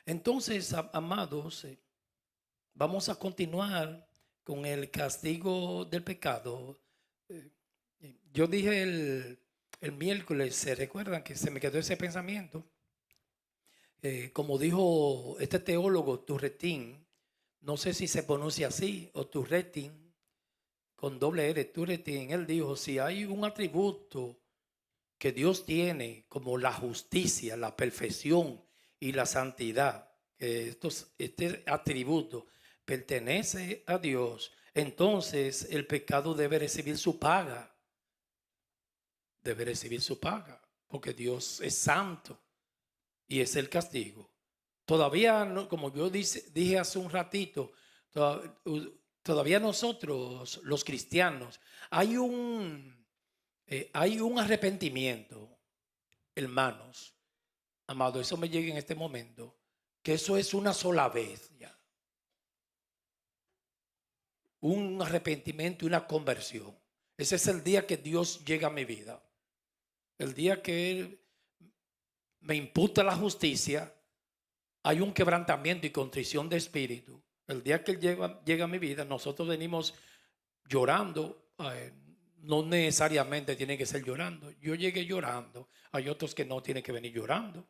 Entonces, amados, vamos a continuar con el castigo del pecado. Eh, yo dije el miércoles, ¿se recuerdan que se me quedó ese pensamiento? Como dijo este teólogo Turretín, no sé si se pronuncia así, o Turretín, con doble R, Turretín, él dijo, si hay un atributo que Dios tiene, como la justicia, la perfección y la santidad, que este atributo pertenece a Dios, entonces el pecado debe recibir su paga, porque Dios es santo y es el castigo. Todavía, no, como yo dije hace un ratito, todavía nosotros, los cristianos, hay un arrepentimiento, hermanos, amado, eso me llega en este momento, que eso es una sola vez ya. Un arrepentimiento y una conversión. Ese es el día que Dios llega a mi vida. El día que Él me imputa la justicia, hay un quebrantamiento y contrición de espíritu. El día que Él llega a mi vida, nosotros venimos llorando. No necesariamente tiene que ser llorando. Yo llegué llorando. Hay otros que no tienen que venir llorando.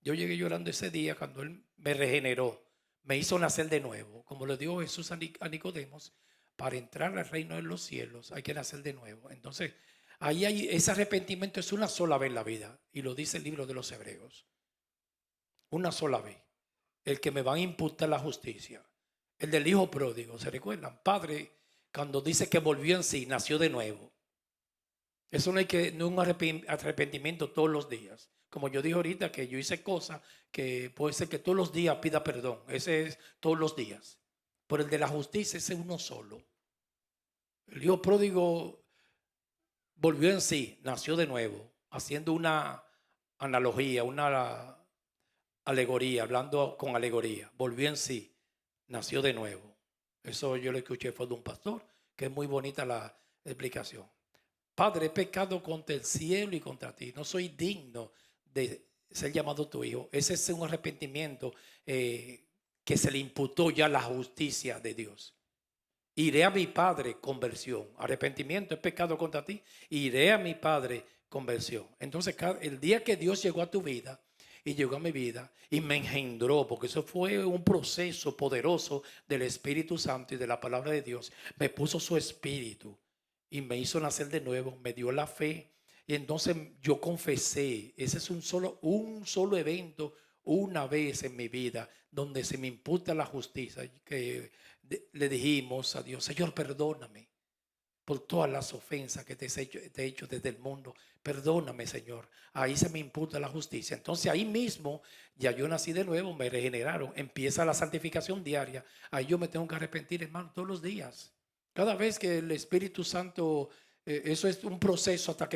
Yo llegué llorando ese día cuando Él me regeneró, me hizo nacer de nuevo. Como le dijo Jesús a Nicodemos, para entrar al reino de los cielos hay que nacer de nuevo. Entonces, ahí hay ese arrepentimiento, es una sola vez en la vida. Y lo dice el libro de los Hebreos. Una sola vez. El que me van a imputar la justicia. El del hijo pródigo, ¿se recuerdan? Padre, cuando dice que volvió en sí, nació de nuevo. Eso no es un arrepentimiento todos los días. Como yo dije ahorita, que yo hice cosas que puede ser que todos los días pida perdón. Ese es todos los días. Pero el de la justicia, ese es uno solo. El hijo pródigo volvió en sí, nació de nuevo, haciendo una analogía, una alegoría, hablando con alegoría. Volvió en sí, nació de nuevo. Eso yo lo escuché, fue de un pastor, que es muy bonita la explicación. Padre, he pecado contra el cielo y contra ti. No soy digno de ser llamado tu hijo. Ese es un arrepentimiento que se le imputó ya la justicia de Dios. Iré a mi Padre, conversión. Arrepentimiento es pecado contra ti. Iré a mi Padre, conversión. Entonces, el día que Dios llegó a tu vida y llegó a mi vida y me engendró, porque eso fue un proceso poderoso del Espíritu Santo y de la palabra de Dios, me puso su espíritu y me hizo nacer de nuevo, me dio la fe. Y entonces yo confesé. Ese es un solo evento, una vez en mi vida, donde se me imputa la justicia, que le dijimos a Dios, Señor, perdóname por todas las ofensas que te he hecho desde el mundo. Perdóname, Señor. Ahí se me imputa la justicia. Entonces ahí mismo ya yo nací de nuevo, me regeneraron. Empieza la santificación diaria. Ahí yo me tengo que arrepentir, hermano, todos los días. Cada vez que el Espíritu Santo, eso es un proceso hasta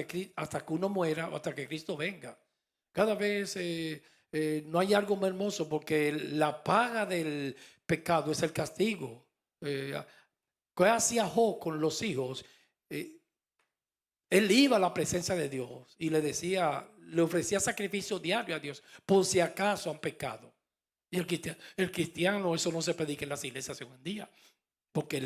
que uno muera o hasta que Cristo venga. Cada vez no hay algo más hermoso, porque la paga del pecado es el castigo. ¿Qué hacía Job con los hijos? Eh, Él iba a la presencia de Dios y le ofrecía sacrificio diario a Dios, por si acaso han pecado. Y el cristiano, eso no se predica en las iglesias hoy en día, porque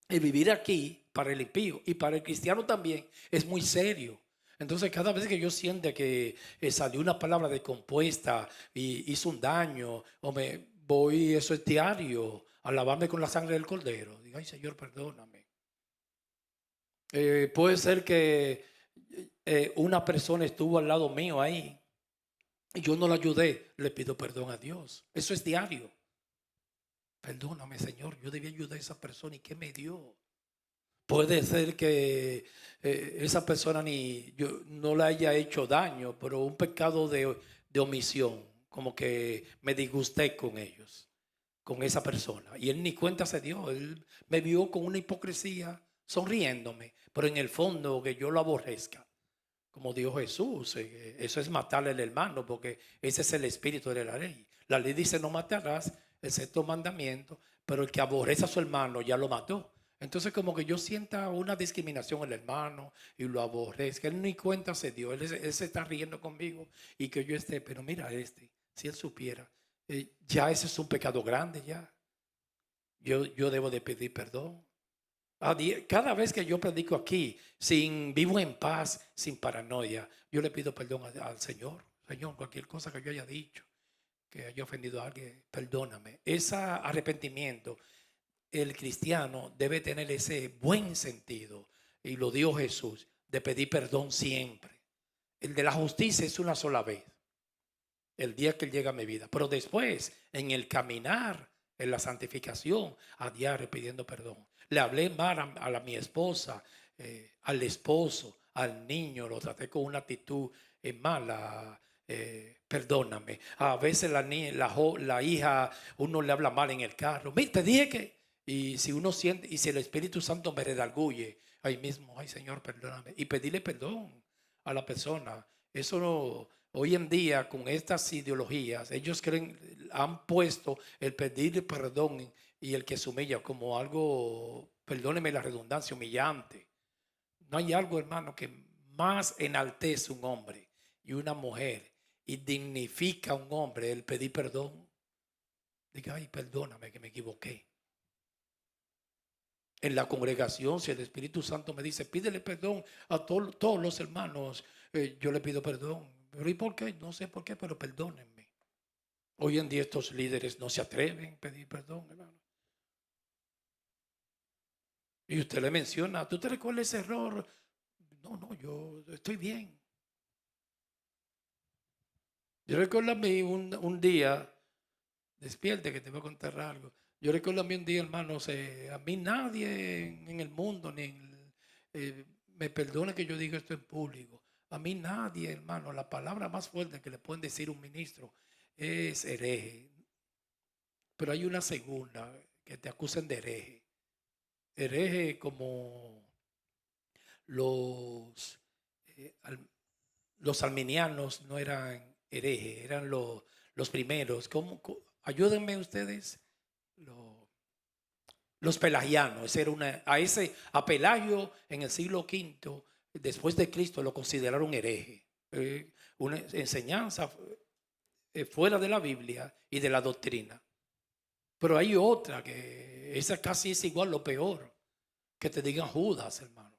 el vivir aquí para el impío y para el cristiano también es muy serio. Entonces, cada vez que yo siento que salió una palabra descompuesta y hizo un daño, o me voy, eso es diario, a lavarme con la sangre del cordero. Digo, ay, Señor, perdóname. Puede ser que una persona estuvo al lado mío ahí y yo no la ayudé, le pido perdón a Dios. Eso es diario. Perdóname, Señor, yo debía ayudar a esa persona y ¿qué me dio? Puede ser que esa persona yo no le haya hecho daño, pero un pecado de omisión, como que me disgusté con ellos, con esa persona. Y él ni cuenta se dio, él me vio con una hipocresía, sonriéndome, pero en el fondo que yo lo aborrezca. Como dijo Jesús, eso es matarle al hermano, porque ese es el espíritu de la ley. La ley dice no matarás, el sexto mandamiento, pero el que aborrece a su hermano ya lo mató. Entonces como que yo sienta una discriminación al hermano y lo aborrezca. Él ni cuenta se dio, él se está riendo conmigo y que yo esté, pero mira este. Si él supiera, ya ese es un pecado grande ya. Yo debo de pedir perdón. Cada vez que yo predico aquí, vivo en paz, sin paranoia, yo le pido perdón al Señor. Señor, cualquier cosa que yo haya dicho, que haya ofendido a alguien, perdóname. Ese arrepentimiento, el cristiano debe tener ese buen sentido, y lo dio Jesús, de pedir perdón siempre. El de la justicia es una sola vez, el día que Él llega a mi vida. Pero después, en el caminar, en la santificación, a diario pidiendo perdón. Le hablé mal mi esposa, al esposo, al niño, lo traté con una actitud mala. Perdóname. A veces la hija, uno le habla mal en el carro. Mira, te dije que. Y si uno siente, y si el Espíritu Santo me redarguye, ahí mismo, ay Señor, perdóname. Y pedirle perdón a la persona. Eso no. Hoy en día, con estas ideologías, ellos han puesto el pedir perdón y el que se humilla como algo, perdóneme la redundancia, humillante. No hay algo, hermano, que más enaltece un hombre y una mujer y dignifica a un hombre el pedir perdón. Diga, ay, perdóname que me equivoqué. En la congregación, si el Espíritu Santo me dice, pídele perdón a todos los hermanos, yo le pido perdón. Pero ¿y por qué? No sé por qué, pero perdónenme. Hoy en día estos líderes no se atreven a pedir perdón, hermano. Y usted le menciona, ¿tú te recuerdas ese error? No, yo estoy bien. Yo recuerdo a mí un día, despierte que te voy a contar algo. Yo recuerdo a mí un día, hermanos, a mí nadie en el mundo, me perdone que yo diga esto en público. A mí nadie, hermano, la palabra más fuerte que le pueden decir un ministro es hereje. Pero hay una segunda, que te acusan de hereje. Hereje como los, eh, al- los arminianos no eran herejes, eran los primeros. Ayúdenme ustedes. Los pelagianos, a Pelagio en el siglo V después de Cristo lo consideraron hereje, una enseñanza fuera de la Biblia y de la doctrina. Pero hay otra que esa casi es igual, lo peor, que te digan Judas, hermano.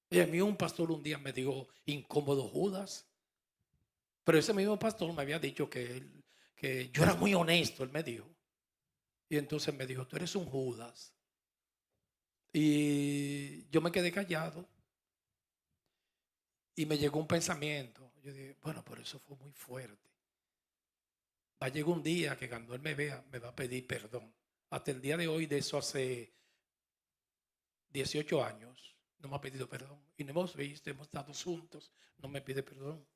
Y a mí un pastor un día me dijo, incómodo Judas. Pero ese mismo pastor me había dicho que yo era muy honesto, él me dijo. Y entonces me dijo, tú eres un Judas. Y yo me quedé callado y me llegó un pensamiento. Yo dije, bueno, pero eso fue muy fuerte. Va a llegar un día que cuando él me vea, me va a pedir perdón. Hasta el día de hoy, de eso hace 18 años, no me ha pedido perdón. Y no hemos visto, hemos estado juntos, no me pide perdón.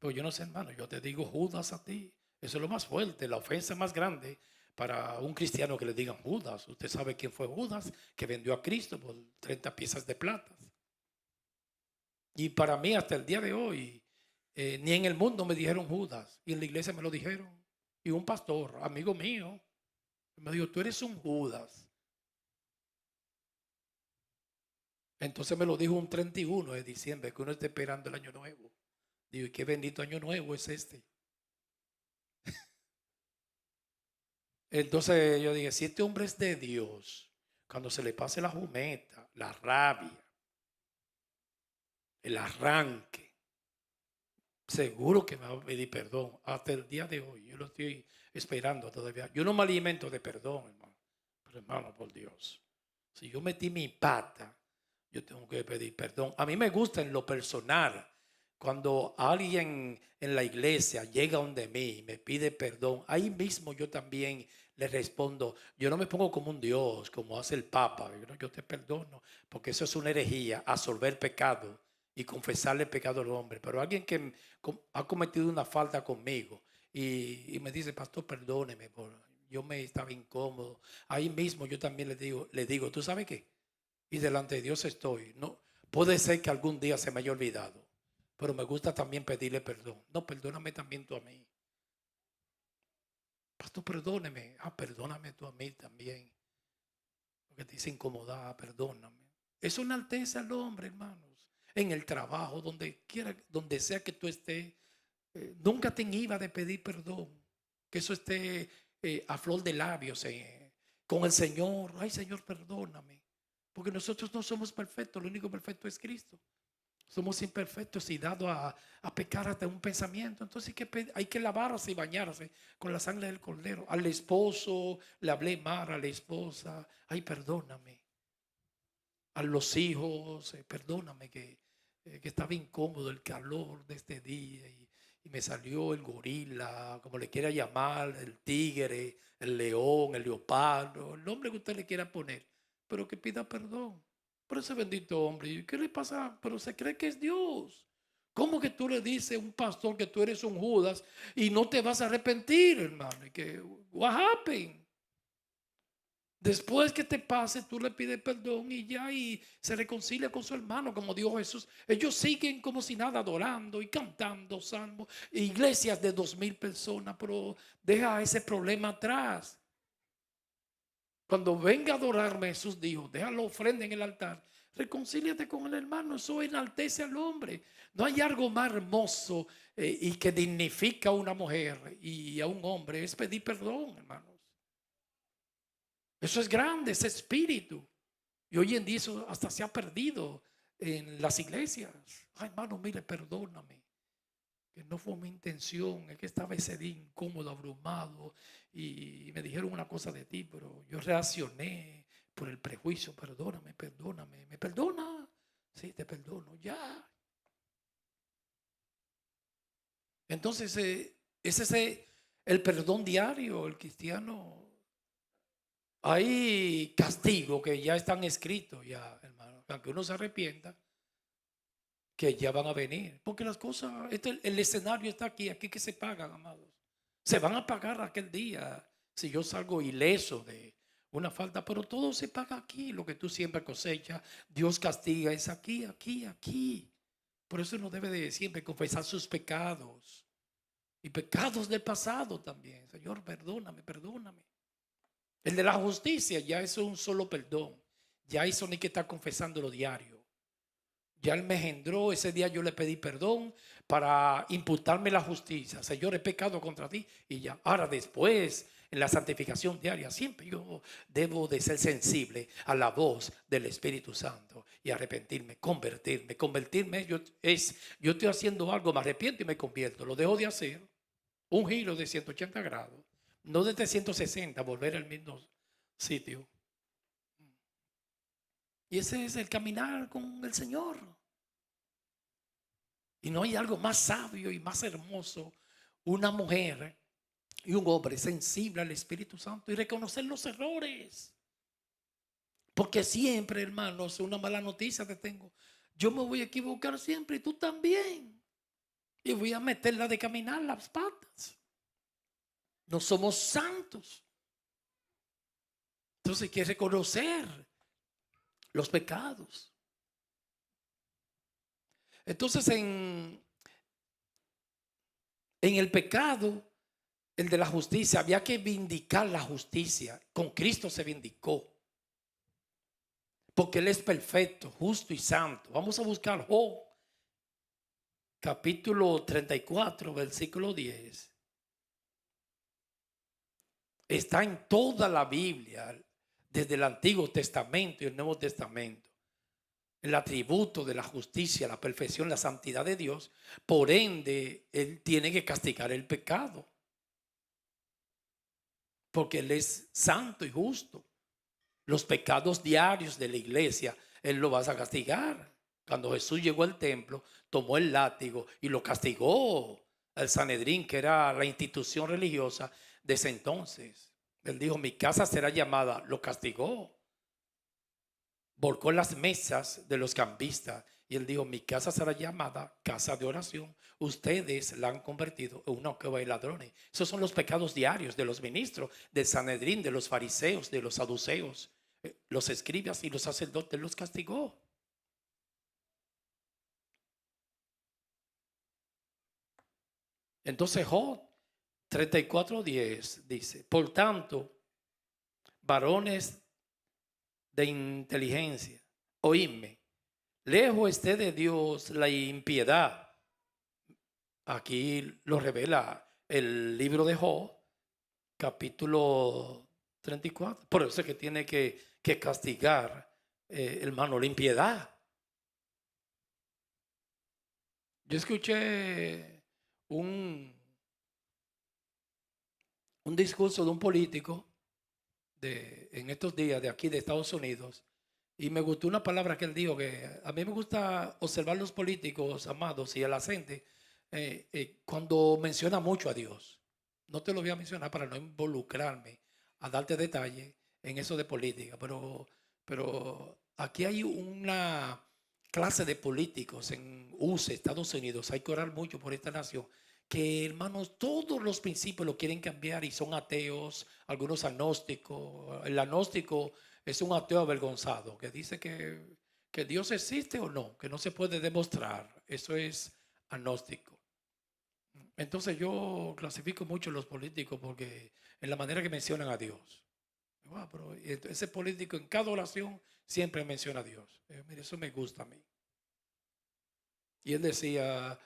Pero yo no sé, hermano, yo te digo Judas a ti. Eso es lo más fuerte, la ofensa más grande para un cristiano que le digan Judas. Usted sabe quién fue Judas, que vendió a Cristo por 30 piezas de plata. Y para mí hasta el día de hoy, ni en el mundo me dijeron Judas, y en la iglesia me lo dijeron. Y un pastor, amigo mío, me dijo, tú eres un Judas. Entonces me lo dijo un 31 de diciembre, que uno está esperando el año nuevo. Digo, ¿y qué bendito año nuevo es este? Entonces yo dije, si este hombre es de Dios, cuando se le pase la jumeta, la rabia, el arranque, seguro que me va a pedir perdón. Hasta el día de hoy, yo lo estoy esperando todavía. Yo no me alimento de perdón, hermano. Pero hermano, por Dios, si yo metí mi pata, yo tengo que pedir perdón. A mí me gusta en lo personal, cuando alguien en la iglesia llega donde mí y me pide perdón, ahí mismo yo también le respondo. Yo no me pongo como un Dios, como hace el Papa. Yo te perdono, porque eso es una herejía, absolver pecado y confesarle el pecado al hombre. Pero alguien que ha cometido una falta conmigo y me dice, pastor, perdóneme, yo me estaba incómodo. Ahí mismo yo también le digo, ¿tú sabes qué? Y delante de Dios estoy. No, puede ser que algún día se me haya olvidado, pero me gusta también pedirle perdón. No, perdóname también tú a mí. Pastor, perdóneme. Perdóname tú a mí también. Porque te hice incomodar, perdóname. Eso enaltece al hombre, hermanos. En el trabajo, donde quiera, donde sea que tú estés, Nunca te iba de pedir perdón. Que eso esté a flor de labios con el Señor. Ay, Señor, perdóname. Porque nosotros no somos perfectos. Lo único perfecto es Cristo. Somos imperfectos y dados a pecar hasta un pensamiento. Entonces hay que lavarse y bañarse con la sangre del Cordero. Al esposo le hablé mal, a la esposa. Ay, perdóname. A los hijos, perdóname que estaba incómodo el calor de este día y me salió el gorila, como le quiera llamar, el tigre, el león, el leopardo, el nombre que usted le quiera poner, pero que pida perdón por ese bendito hombre. ¿Qué le pasa? Pero se cree que es Dios. ¿Cómo que tú le dices a un pastor que tú eres un Judas y no te vas a arrepentir, hermano? Y que, what happened? Después que te pase, tú le pides perdón y ya, y se reconcilia con su hermano, como dijo Jesús. Ellos siguen como si nada, adorando y cantando salmos. Iglesias de 2000 personas, pero deja ese problema atrás. Cuando venga a adorarme, Jesús dijo, deja la ofrenda en el altar, reconcíliate con el hermano. Eso enaltece al hombre. No hay algo más hermoso y que dignifica a una mujer y a un hombre, es pedir perdón, hermanos. Eso es grande, ese espíritu. Y hoy en día eso hasta se ha perdido en las iglesias. Ay, hermano, mire, perdóname, que no fue mi intención. Es que estaba ese día incómodo, abrumado, y me dijeron una cosa de ti, pero yo reaccioné por el prejuicio. Perdóname, perdóname. ¿Me perdona? Sí, te perdono, ya. Entonces, ese es el perdón diario. El cristiano, hay castigos que ya están escritos, ya, hermano. Aunque uno se arrepienta, que ya van a venir. Porque las cosas, el escenario está aquí, aquí que se pagan, amados. Se van a pagar aquel día. Si yo salgo ileso de una falta, pero todo se paga aquí. Lo que tú siempre cosechas, Dios castiga, es aquí, aquí, aquí. Por eso uno debe de siempre confesar sus pecados. Y pecados del pasado también. Señor, perdóname, perdóname. El de la justicia ya es un solo perdón. Ya eso no hay que estar confesándolo diario. Ya Él me engendró, ese día yo le pedí perdón para imputarme la justicia. Señor, he pecado contra ti y ya. Ahora después, en la santificación diaria, siempre yo debo de ser sensible a la voz del Espíritu Santo y arrepentirme, convertirme. Convertirme, yo estoy haciendo algo, me arrepiento y me convierto. Lo dejo de hacer, un giro de 180 grados. No de 360, volver al mismo sitio. Y ese es el caminar con el Señor. Y no hay algo más sabio y más hermoso, una mujer y un hombre sensible al Espíritu Santo y reconocer los errores. Porque siempre, hermanos, una mala noticia te tengo. Yo me voy a equivocar siempre y tú también. Y voy a meterla de caminar las patas. No somos santos. Entonces hay que reconocer los pecados. Entonces en el pecado, el de la justicia, había que vindicar la justicia. Con Cristo se vindicó. Porque Él es perfecto, justo y santo. Vamos a buscar Job, capítulo 34, versículo 10. Está en toda la Biblia, desde el Antiguo Testamento y el Nuevo Testamento. El atributo de la justicia, la perfección, la santidad de Dios. Por ende, Él tiene que castigar el pecado. Porque Él es santo y justo. Los pecados diarios de la iglesia, Él lo va a castigar. Cuando Jesús llegó al templo, tomó el látigo y lo castigó al Sanedrín, que era la institución religiosa de ese entonces. Él dijo, mi casa será llamada, lo castigó. Volcó las mesas de los cambistas y él dijo, mi casa será llamada casa de oración. Ustedes la han convertido en una cueva de ladrones. Esos son los pecados diarios de los ministros, del Sanedrín, de los fariseos, de los saduceos. Los escribas y los sacerdotes los castigó. Entonces Job 34:10 dice, por tanto, varones de inteligencia, oídme, lejos esté de Dios la impiedad. Aquí lo revela el libro de Job, capítulo 34. Por eso es que tiene que castigar, hermano, la impiedad. Yo escuché un, un discurso de un político en estos días de aquí de Estados Unidos y me gustó una palabra que él dijo, que a mí me gusta observar los políticos, amados, y a la gente cuando menciona mucho a Dios. No te lo voy a mencionar para no involucrarme a darte detalle en eso de política, pero aquí hay una clase de políticos en USA, Estados Unidos, hay que orar mucho por esta nación, que hermanos, todos los principios lo quieren cambiar y son ateos, algunos agnósticos. El agnóstico es un ateo avergonzado que dice que Dios existe o no, que no se puede demostrar. Eso es agnóstico. Entonces yo clasifico mucho los políticos porque en la manera que mencionan a Dios. Pero ese político en cada oración siempre menciona a Dios. Mire, eso me gusta a mí. Y él decía,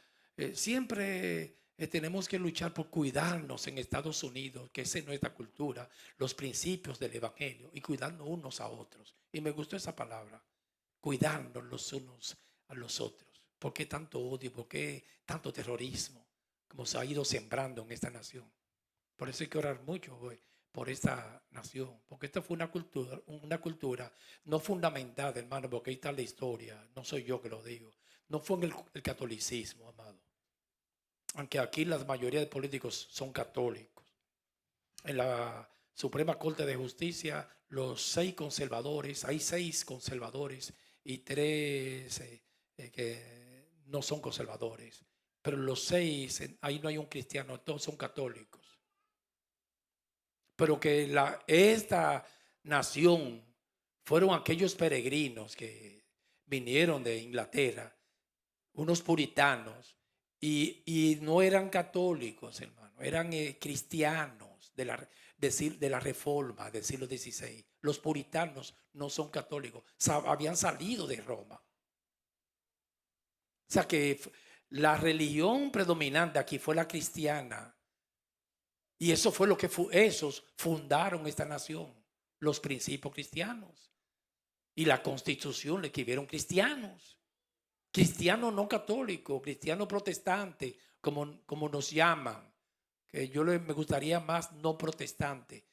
siempre tenemos que luchar por cuidarnos en Estados Unidos, que esa es nuestra cultura, los principios del Evangelio y cuidarnos unos a otros. Y me gustó esa palabra, cuidarnos los unos a los otros. ¿Por qué tanto odio? ¿Por qué tanto terrorismo? Como se ha ido sembrando en esta nación. Por eso hay que orar mucho hoy por esta nación, porque esta fue una cultura no fundamentada, hermano, porque ahí está la historia, no soy yo que lo digo, no fue en el catolicismo, amado, aunque aquí la mayoría de políticos son católicos. En la Suprema Corte de Justicia, los 6 conservadores, hay 6 conservadores y 3 que no son conservadores, pero los 6, ahí no hay un cristiano, todos son católicos. Pero que esta nación fueron aquellos peregrinos que vinieron de Inglaterra, unos puritanos, y no eran católicos, hermano, eran cristianos de la Reforma del siglo XVI. Los puritanos no son católicos, habían salido de Roma. O sea que la religión predominante aquí fue la cristiana. Y eso fue lo que esos fundaron esta nación, los principios cristianos. Y la constitución le escribieron cristianos. Cristianos no católicos, cristianos protestantes, como nos llaman. Que me gustaría más no protestante.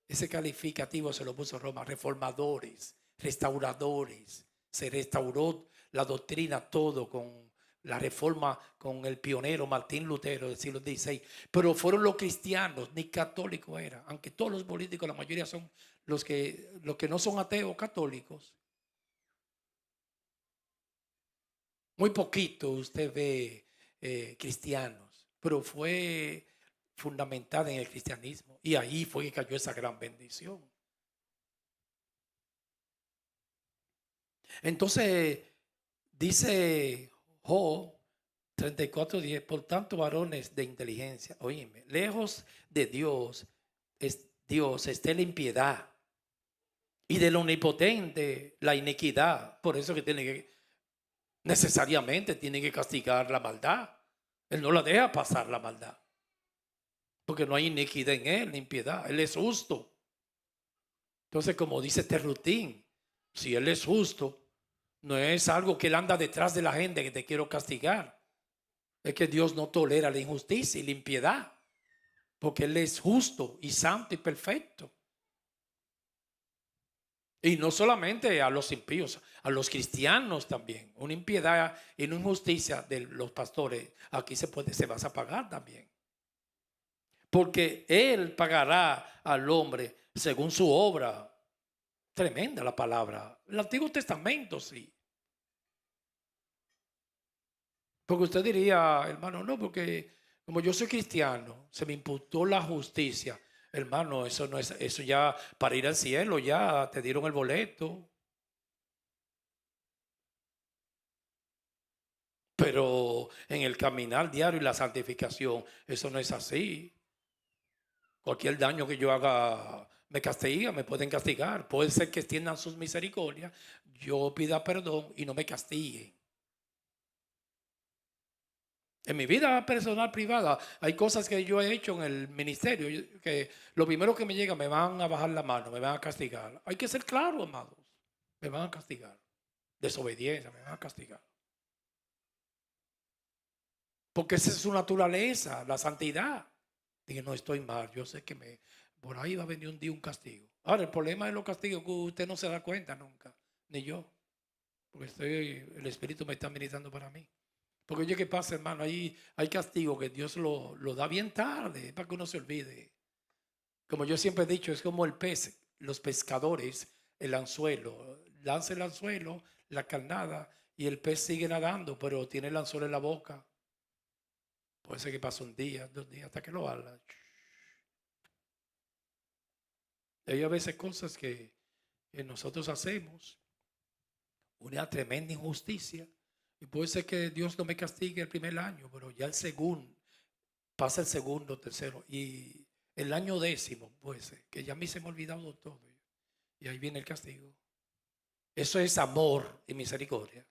Ese calificativo se lo puso Roma, reformadores, restauradores. Se restauró la doctrina todo con la reforma, con el pionero Martín Lutero del siglo XVI. Pero fueron los cristianos, ni católicos eran. Aunque todos los políticos, la mayoría son los que no son ateos católicos. Muy poquito usted ve cristianos, pero fue fundamentada en el cristianismo. Y ahí fue que cayó esa gran bendición. Entonces, dice Job 34:10, por tanto, varones de inteligencia, oíme, lejos de Dios esté la impiedad y del omnipotente la iniquidad. Por eso que necesariamente tiene que castigar la maldad. Él no la deja pasar la maldad, porque no hay iniquidad en él, ni impiedad. Él es justo. Entonces, como dice Terrutín, si él es justo, no es algo que él anda detrás de la gente que te quiero castigar. Es que Dios no tolera la injusticia y la impiedad, porque él es justo y santo y perfecto. Y no solamente a los impíos, a los cristianos también. Una impiedad y una injusticia de los pastores, aquí se vas a pagar también. Porque él pagará al hombre según su obra. Tremenda la palabra. El Antiguo Testamento, sí. Porque usted diría, hermano, no, porque como yo soy cristiano, se me imputó la justicia. Hermano, eso no es, eso ya para ir al cielo, ya te dieron el boleto. Pero en el caminar diario y la santificación, eso no es así. Cualquier daño que yo haga me castiga, me pueden castigar. Puede ser que extiendan sus misericordias, yo pida perdón y no me castiguen. En mi vida personal, privada, hay cosas que yo he hecho en el ministerio que lo primero que me llega me van a bajar la mano, me van a castigar. Hay que ser claro, amados. Me van a castigar. Desobediencia, me van a castigar. Porque esa es su naturaleza, la santidad. Dije, no estoy mal, yo sé que por ahí va a venir un día un castigo. Ahora, el problema de los castigos es que usted no se da cuenta nunca, ni yo. Porque el Espíritu me está ministrando para mí. Porque oye, ¿qué pasa, hermano? Ahí hay castigo que Dios lo da bien tarde, para que uno se olvide. Como yo siempre he dicho, es como el pez, los pescadores, el anzuelo. Lanza el anzuelo, la carnada, y el pez sigue nadando, pero tiene el anzuelo en la boca. Puede ser que pase un día, 2 días, hasta que lo haga. Hay a veces cosas que nosotros hacemos, una tremenda injusticia. Y puede ser que Dios no me castigue el primer año, pero ya el segundo, pasa el segundo, tercero, y el año 10º, puede ser, que ya a mí se me ha olvidado todo. Y ahí viene el castigo. Eso es amor y misericordia.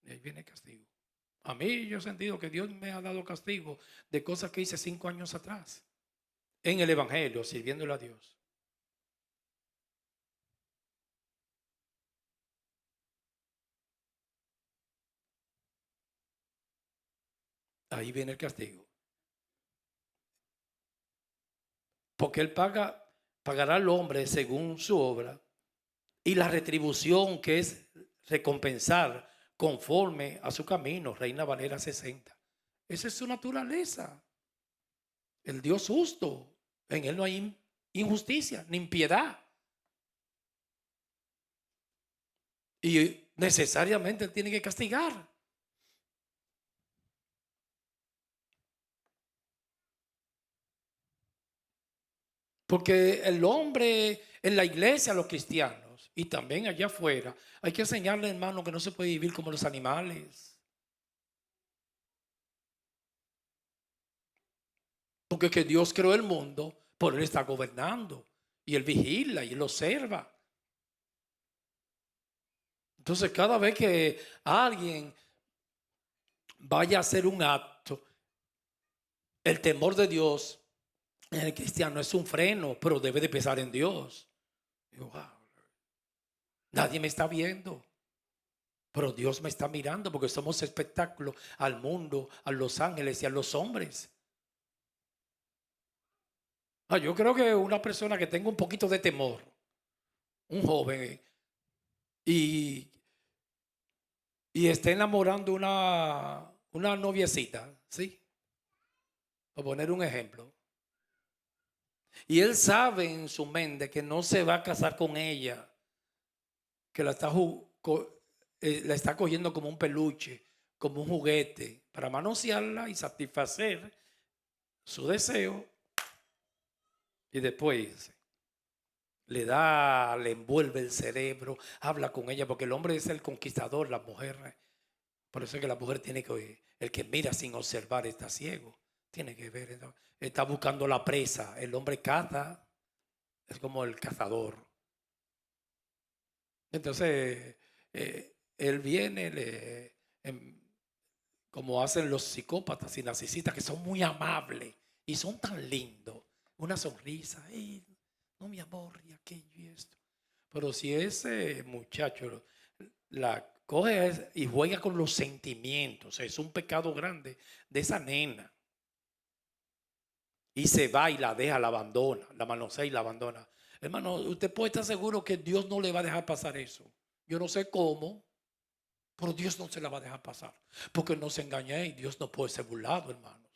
Y ahí viene el castigo. A mí yo he sentido que Dios me ha dado castigo de cosas que hice 5 años atrás. En el Evangelio, sirviéndole a Dios. Ahí viene el castigo. Porque Él pagará al hombre según su obra. Y la retribución, que es recompensar conforme a su camino. Reina Valera 60. Esa es su naturaleza. El Dios justo. En Él no hay injusticia ni impiedad. Y necesariamente Él tiene que castigar. Porque el hombre en la iglesia, los cristianos, y también allá afuera, hay que enseñarle, hermano, que no se puede vivir como los animales. Porque es que Dios creó el mundo, pero Él está gobernando. Y Él vigila y Él observa. Entonces, cada vez que alguien vaya a hacer un acto, el temor de Dios en el cristiano es un freno, pero debe de pesar en Dios. Digo, wow, nadie me está viendo. Pero Dios me está mirando porque somos espectáculo al mundo, a los ángeles y a los hombres. Yo creo que una persona que tenga un poquito de temor, un joven, y, y esté enamorando una noviecita, ¿sí? Por poner un ejemplo. Y él sabe en su mente que no se va a casar con ella, que la está cogiendo como un peluche, como un juguete, para manosearla y satisfacer su deseo. Y después le envuelve el cerebro, habla con ella, porque el hombre es el conquistador, la mujer. Por eso es que la mujer tiene que oír. El que mira sin observar está ciego. Tiene que ver. ¿No? Está buscando la presa. El hombre caza. Es como el cazador. Entonces, él viene, como hacen los psicópatas y narcisistas, que son muy amables y son tan lindos. Una sonrisa. No, mi amor, y aquello y esto. Pero si ese muchacho la coge y juega con los sentimientos, es un pecado grande de esa nena. Y se va y la deja, la abandona, la manosea y la abandona. Hermano, usted puede estar seguro que Dios no le va a dejar pasar eso. Yo no sé cómo, pero Dios no se la va a dejar pasar. Porque no se engañe y Dios no puede ser burlado, hermanos.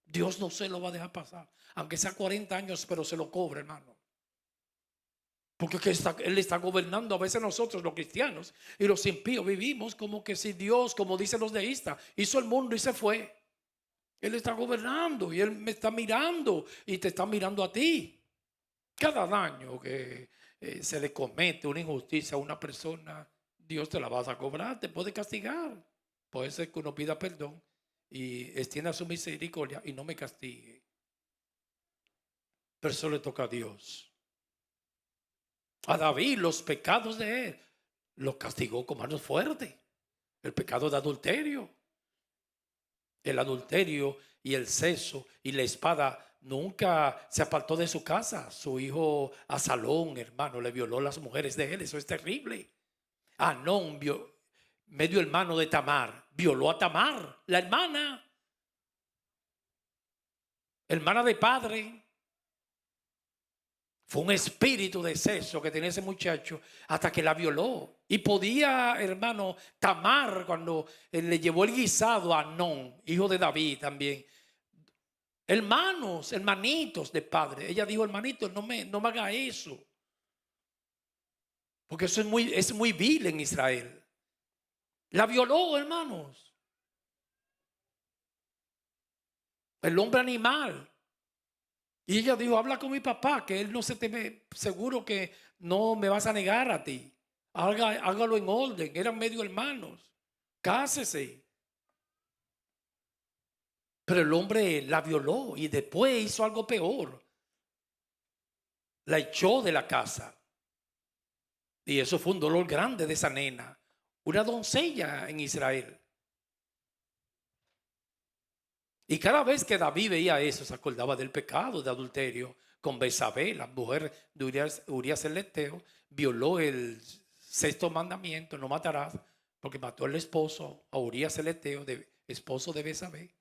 Dios no se lo va a dejar pasar. Aunque sea 40 años, pero se lo cobre, hermano. Porque Él está gobernando. A veces nosotros los cristianos y los impíos vivimos como que si Dios, como dicen los deístas, hizo el mundo y se fue. Él está gobernando y Él me está mirando y te está mirando a ti. Cada daño que se le comete una injusticia a una persona, Dios te la vas a cobrar, te puede castigar. Puede ser que uno pida perdón y extienda su misericordia y no me castigue. Pero eso le toca a Dios. A David los pecados de él los castigó con manos fuertes. El pecado de adulterio. El adulterio y el sexo y la espada nunca se apartó de su casa. Su hijo Absalón, hermano, le violó a las mujeres de él. Eso es terrible. Amnón, medio hermano de Tamar, violó a Tamar, la hermana de padre. Fue un espíritu de sexo que tenía ese muchacho hasta que la violó. Y podía, hermano, Tamar, cuando le llevó el guisado a Amnón, hijo de David también. Hermanos, hermanitos de padre. Ella dijo, hermanito, no me haga eso. Porque eso es muy vil en Israel. La violó, hermanos. El hombre animal. Y ella dijo, habla con mi papá, que él no se teme, seguro que no me vas a negar a ti. Hágalo en orden, eran medio hermanos. Cásese. Pero el hombre la violó y después hizo algo peor. La echó de la casa. Y eso fue un dolor grande de esa nena. Una doncella en Israel. Y cada vez que David veía eso, se acordaba del pecado de adulterio con Betsabé, la mujer de Urías el Eteo, violó el sexto mandamiento, no matarás, porque mató al esposo, a Urías el Eteo, esposo de Betsabé.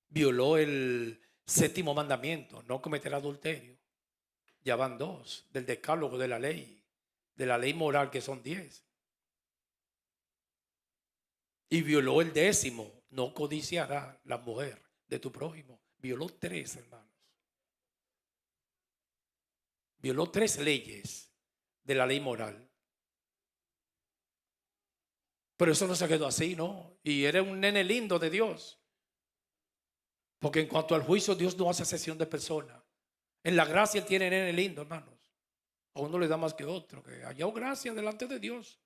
Violó el séptimo mandamiento, no cometer adulterio. Ya van 2 del decálogo de la ley moral, que son 10. Y violó el 10º, no codiciará la mujer de tu prójimo. Violó 3, hermanos. Violó 3 leyes de la ley moral. Pero eso no se quedó así, ¿no? Y era un nene lindo de Dios. Porque en cuanto al juicio, Dios no hace excepción de personas. En la gracia Él tiene nene lindo, hermanos. A uno le da más que otro. Que haya gracia delante de Dios.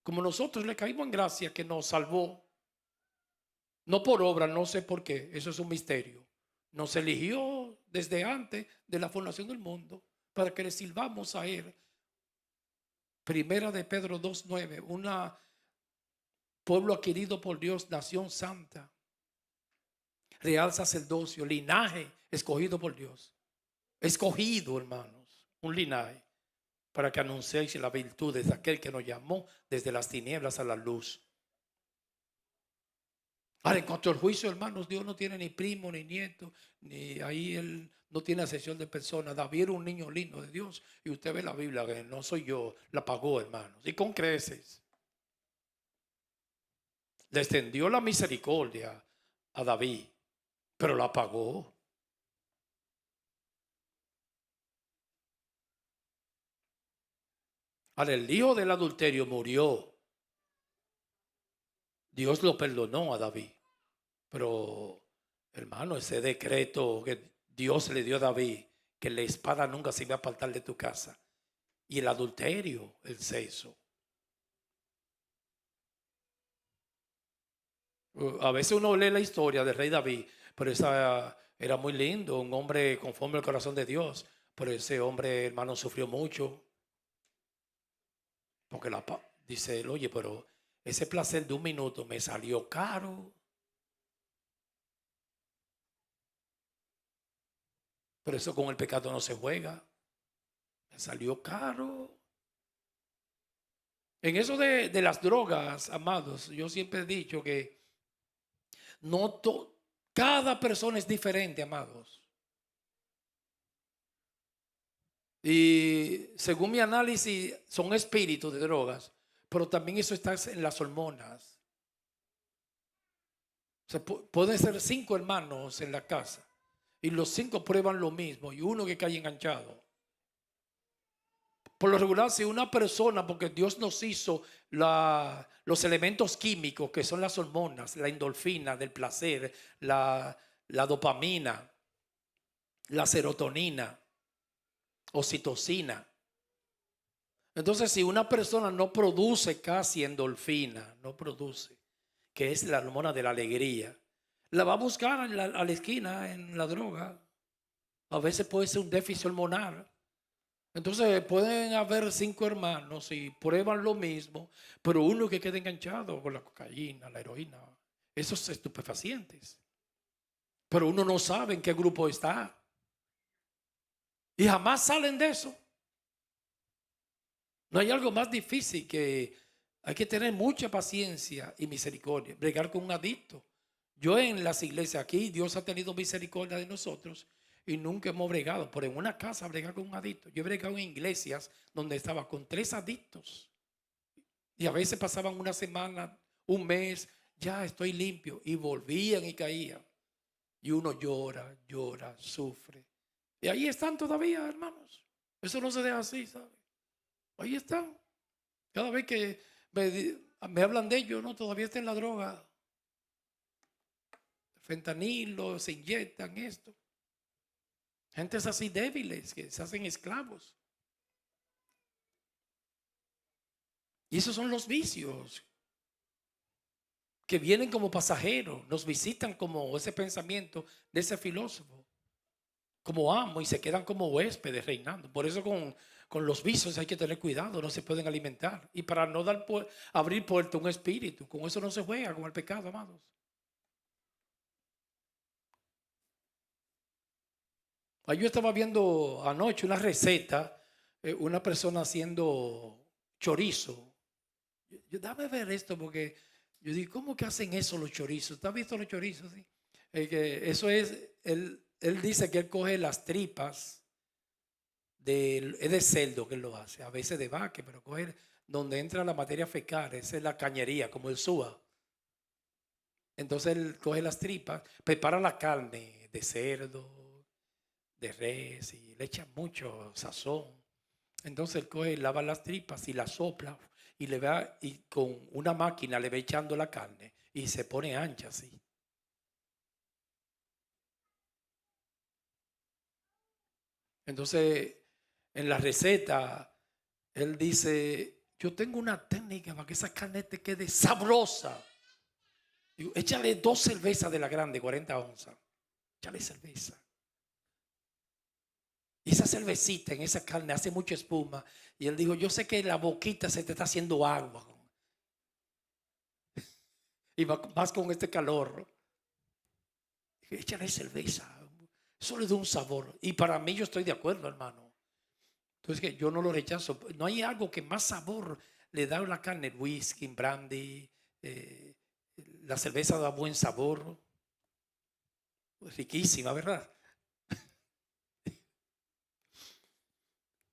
Como nosotros le caímos en gracia, que nos salvó. No por obra, no sé por qué. Eso es un misterio. Nos eligió desde antes de la fundación del mundo para que le sirvamos a Él. Primera de Pedro 2:9. Una pueblo adquirido por Dios, nación santa, real sacerdocio, linaje escogido por Dios. Escogido, hermanos, un linaje para que anunciéis las virtudes de aquel que nos llamó desde las tinieblas a la luz. Ahora, en cuanto al juicio, hermanos, Dios no tiene ni primo ni nieto, ni ahí Él no tiene asesión de personas. David era un niño lindo de Dios, y usted ve la Biblia, que no soy yo, la pagó, hermanos, y con creces. Le extendió la misericordia a David, pero la pagó. Ahora, el hijo del adulterio murió. Dios lo perdonó a David. Pero, hermano, ese decreto que Dios le dio a David, que la espada nunca se iba a apartar de tu casa, y el adulterio, el sexo. A veces uno lee la historia del rey David, pero esa era muy lindo, un hombre conforme al corazón de Dios. Pero ese hombre, hermano, sufrió mucho. Porque dice él, oye, pero ese placer de un minuto me salió caro. Pero eso con el pecado no se juega. Me salió caro. En eso de las drogas, amados, yo siempre he dicho que cada persona es diferente, amados. Y según mi análisis, son espíritus de drogas, pero también eso está en las hormonas. O sea, pueden ser 5 hermanos en la casa y los 5 prueban lo mismo y uno que cae enganchado. Por lo regular, si una persona, porque Dios nos hizo los elementos químicos que son las hormonas, la endorfina del placer, la dopamina, la serotonina, oxitocina. Entonces, si una persona no produce casi endorfina, no produce, que es la hormona de la alegría, la va a buscar a la esquina en la droga. A veces puede ser un déficit hormonal. Entonces pueden haber 5 hermanos y prueban lo mismo, pero uno que queda enganchado con la cocaína, la heroína, esos estupefacientes. Pero uno no sabe en qué grupo está y jamás salen de eso. No hay algo más difícil que hay que tener mucha paciencia y misericordia, bregar con un adicto. Yo en las iglesias aquí, Dios ha tenido misericordia de nosotros y nunca hemos bregado, pero en una casa bregar con un adicto. Yo he bregado en iglesias donde estaba con 3 adictos y a veces pasaban una semana, un mes, ya estoy limpio y volvían y caían. Y uno llora, llora, sufre. Y ahí están todavía, hermanos. Eso no se deja así, ¿sabe? Ahí están. Cada vez que me hablan de ellos, no, todavía está en la droga. Fentanilo, se inyectan esto. Gentes así débiles que se hacen esclavos. Y esos son los vicios que vienen como pasajeros, nos visitan como ese pensamiento de ese filósofo, como amo y se quedan como huéspedes reinando. Por eso con los vicios hay que tener cuidado, no se pueden alimentar. Y para no abrir puerta a un espíritu, con eso no se juega, con el pecado, amados. Yo estaba viendo anoche una receta, una persona haciendo chorizo. Dame ver esto porque yo digo, ¿cómo que hacen eso los chorizos? ¿Tú has visto los chorizos? Sí? Que eso es, él dice que él coge las tripas, es de cerdo que él lo hace, a veces de vaca, pero coge donde entra la materia fecal, esa es la cañería, como el SUA. Entonces él coge las tripas, prepara la carne de cerdo, de res y le echa mucho sazón. Entonces él coge, lava las tripas y las sopla y le va y con una máquina le va echando la carne y se pone ancha así. Entonces en la receta él dice, yo tengo una técnica para que esa carne te quede sabrosa. Digo, échale 2 cervezas de la grande, 40 onzas. Échale cerveza. Y esa cervecita en esa carne hace mucha espuma. Y él dijo, yo sé que la boquita se te está haciendo agua. Y más con este calor. Échale cerveza. Eso le da un sabor. Y para mí yo estoy de acuerdo, hermano. Entonces que yo no lo rechazo. No hay algo que más sabor le da a la carne. El whisky, brandy, eh, la cerveza da buen sabor. Riquísima, ¿verdad?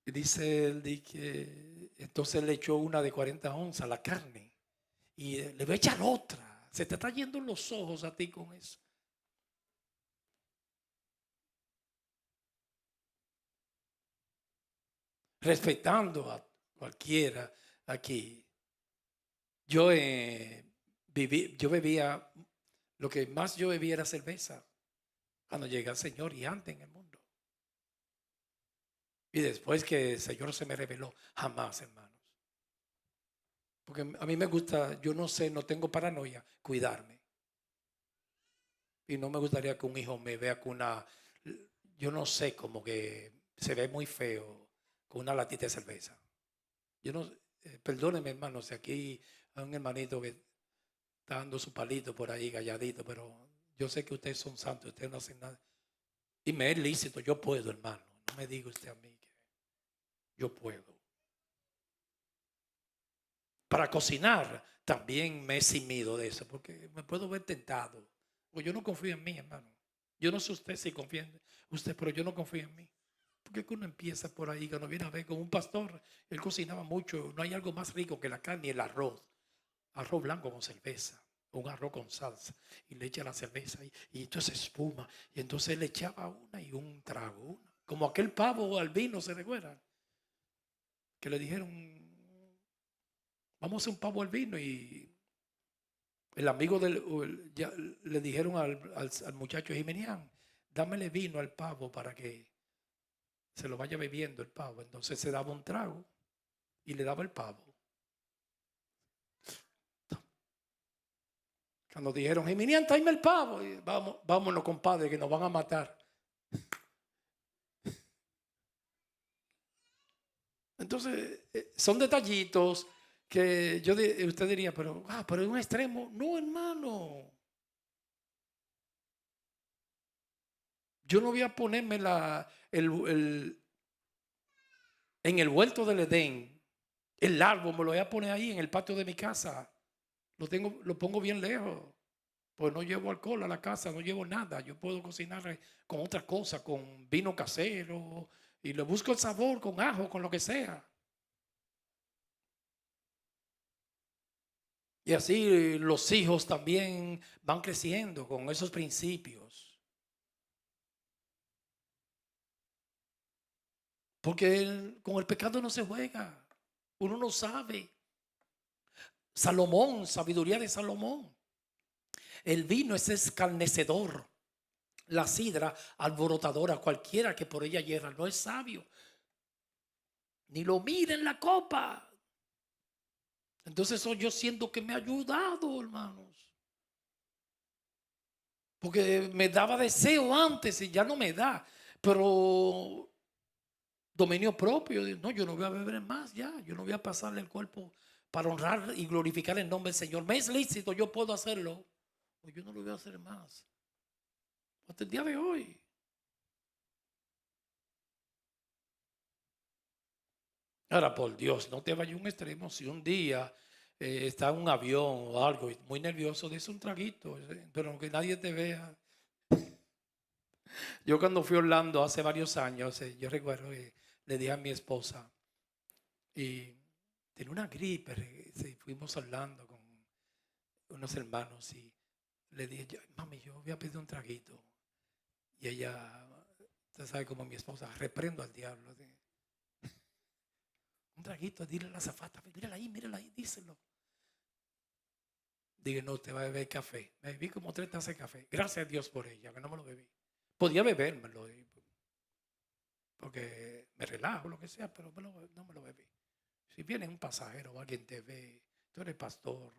Y dice él que entonces le echó una de 40 onzas a la carne. Y le va a echar otra. Se te está yendo los ojos a ti con eso. Respetando a cualquiera aquí. Yo yo bebía, lo que más yo bebía era cerveza cuando llegué al Señor y antes en el mundo. Y después que el Señor se me reveló, jamás, hermanos. Porque a mí me gusta, yo no sé, no tengo paranoia, cuidarme. Y no me gustaría que un hijo me vea con una, yo no sé, como que se ve muy feo con una latita de cerveza. Yo no, perdónenme, hermanos, si aquí hay un hermanito que está dando su palito por ahí calladito, pero yo sé que ustedes son santos, ustedes no hacen nada. Y me es lícito, yo puedo, hermano. No me diga usted a mí que yo puedo. Para cocinar también me he simido de eso, porque me puedo ver tentado. Porque yo no confío en mí, hermano. Yo no sé usted si confía en usted, pero yo no confío en mí. Porque uno empieza por ahí, cuando viene a ver con un pastor, él cocinaba mucho. No hay algo más rico que la carne y el arroz. Arroz blanco con cerveza, un arroz con salsa. Y le echa la cerveza y entonces espuma. Y entonces le echaba una y un trago. Como aquel pavo al vino, ¿se recuerdan? Que le dijeron, vamos a hacer un pavo al vino y el amigo ya le dijeron al muchacho Jimenián, dámele vino al pavo para que se lo vaya bebiendo el pavo. Entonces se daba un trago y le daba el pavo. Cuando dijeron, Jimenián, tráeme el pavo. Y vámonos, compadre, que nos van a matar. Entonces, son detallitos que usted diría, pero es un extremo. No, hermano. Yo no voy a ponerme en el huerto del Edén. El árbol me lo voy a poner ahí en el patio de mi casa. Lo pongo bien lejos. Pues no llevo alcohol a la casa, no llevo nada. Yo puedo cocinar con otra cosa, con vino casero. Y le busco el sabor con ajo, con lo que sea. Y así los hijos también van creciendo con esos principios. Porque con el pecado no se juega. Uno no sabe. Salomón, sabiduría de Salomón. El vino es escarnecedor. La sidra alborotadora. Cualquiera que por ella hierra no es sabio. Ni lo mire en la copa. Entonces eso yo siento que me ha ayudado, hermanos. Porque me daba deseo antes y ya no me da. Pero dominio propio. No, yo no voy a beber más ya. Yo no voy a pasarle el cuerpo para honrar y glorificar el nombre del Señor. Me es lícito, yo puedo hacerlo. Pues yo no lo voy a hacer más. Hasta el día de hoy. Ahora, por Dios, no te vayas a un extremo. Si un día está en un avión o algo y muy nervioso, des un traguito, pero que nadie te vea. Yo cuando fui a Orlando hace varios años, yo recuerdo que le dije a mi esposa, y tenía una gripe, fuimos hablando con unos hermanos y le dije, mami, yo voy a pedir un traguito. Y ella, usted sabe como mi esposa, reprendo al diablo. Un traguito, dile a la azafata, mírala ahí, díselo. Dije, no, te va a beber café. Me bebí como 3 tazas de café. Gracias a Dios por ella, que no me lo bebí. Podía bebérmelo, porque me relajo, lo que sea, pero no me lo bebí. Si viene un pasajero o alguien te ve, tú eres pastor,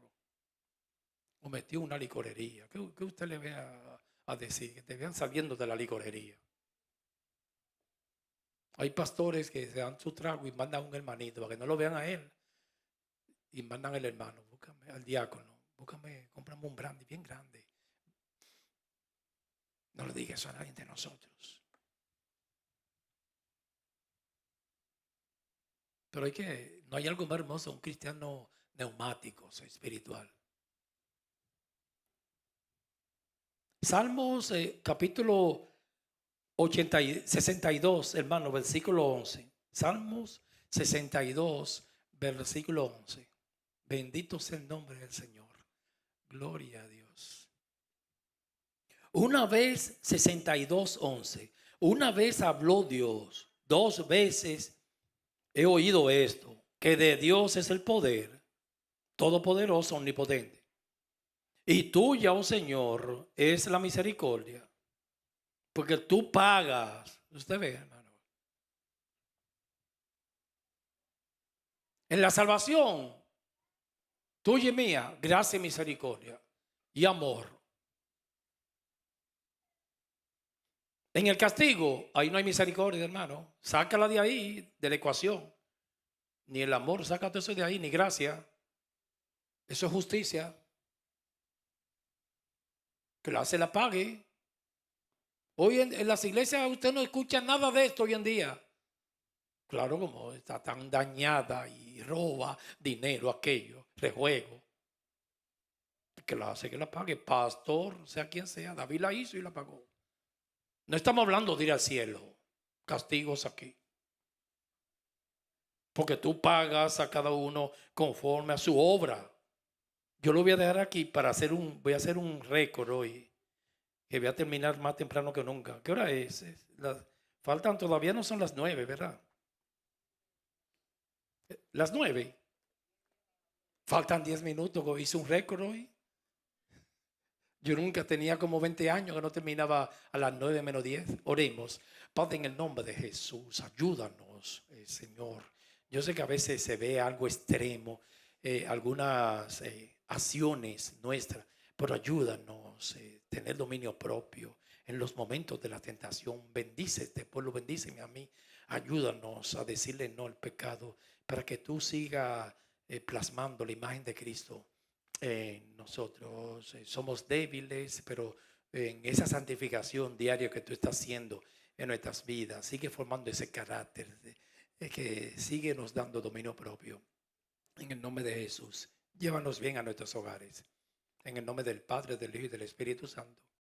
o metió una licorería, ¿qué usted le ve a decir? Que te vean saliendo de la licorería. Hay pastores que se dan su trago y mandan a un hermanito para que no lo vean a él. Y mandan al hermano, búscame al diácono, cómprame un brandy bien grande. No le digas a nadie de nosotros. Pero no hay algo más hermoso, un cristiano neumático, espiritual. Salmos capítulo 62, hermano, versículo 11. Salmos 62, versículo 11. Bendito sea el nombre del Señor. Gloria a Dios. Una vez 62, 11. Una vez habló Dios, 2 veces he oído esto, que de Dios es el poder, todopoderoso, omnipotente. Y tuya, oh Señor, es la misericordia, porque tú pagas. Usted ve, hermano. En la salvación, tuya y mía, gracia y misericordia y amor. En el castigo, ahí no hay misericordia, hermano. Sácala de ahí, de la ecuación. Ni el amor, sácate eso de ahí, ni gracia. Eso es justicia. Que la se la pague. Hoy en las iglesias usted no escucha nada de esto hoy en día. Claro, como está tan dañada y roba dinero, aquello, rejuego. Que la hace que la pague. Pastor, sea quien sea. David la hizo y la pagó. No estamos hablando de ir al cielo. Castigos aquí. Porque tú pagas a cada uno conforme a su obra. Yo lo voy a dejar aquí para voy a hacer un récord hoy. Que voy a terminar más temprano que nunca. ¿Qué hora es? Faltan, todavía no son las 9, ¿verdad? Las 9. Faltan 10 minutos. Hice un récord hoy. Yo nunca tenía como 20 años que no terminaba a las 9 menos 10. Oremos. Padre, en el nombre de Jesús, ayúdanos, Señor. Yo sé que a veces se ve algo extremo, algunas acciones nuestras, pero ayúdanos a tener dominio propio en los momentos de la tentación. Bendice este pueblo, bendíceme a mí. Ayúdanos a decirle no al pecado para que tú sigas plasmando la imagen de Cristo en nosotros. Somos débiles, pero en esa santificación diaria que tú estás haciendo en nuestras vidas, sigue formando ese carácter que sigue nos dando dominio propio. En el nombre de Jesús, llévanos bien a nuestros hogares. En el nombre del Padre, del Hijo y del Espíritu Santo.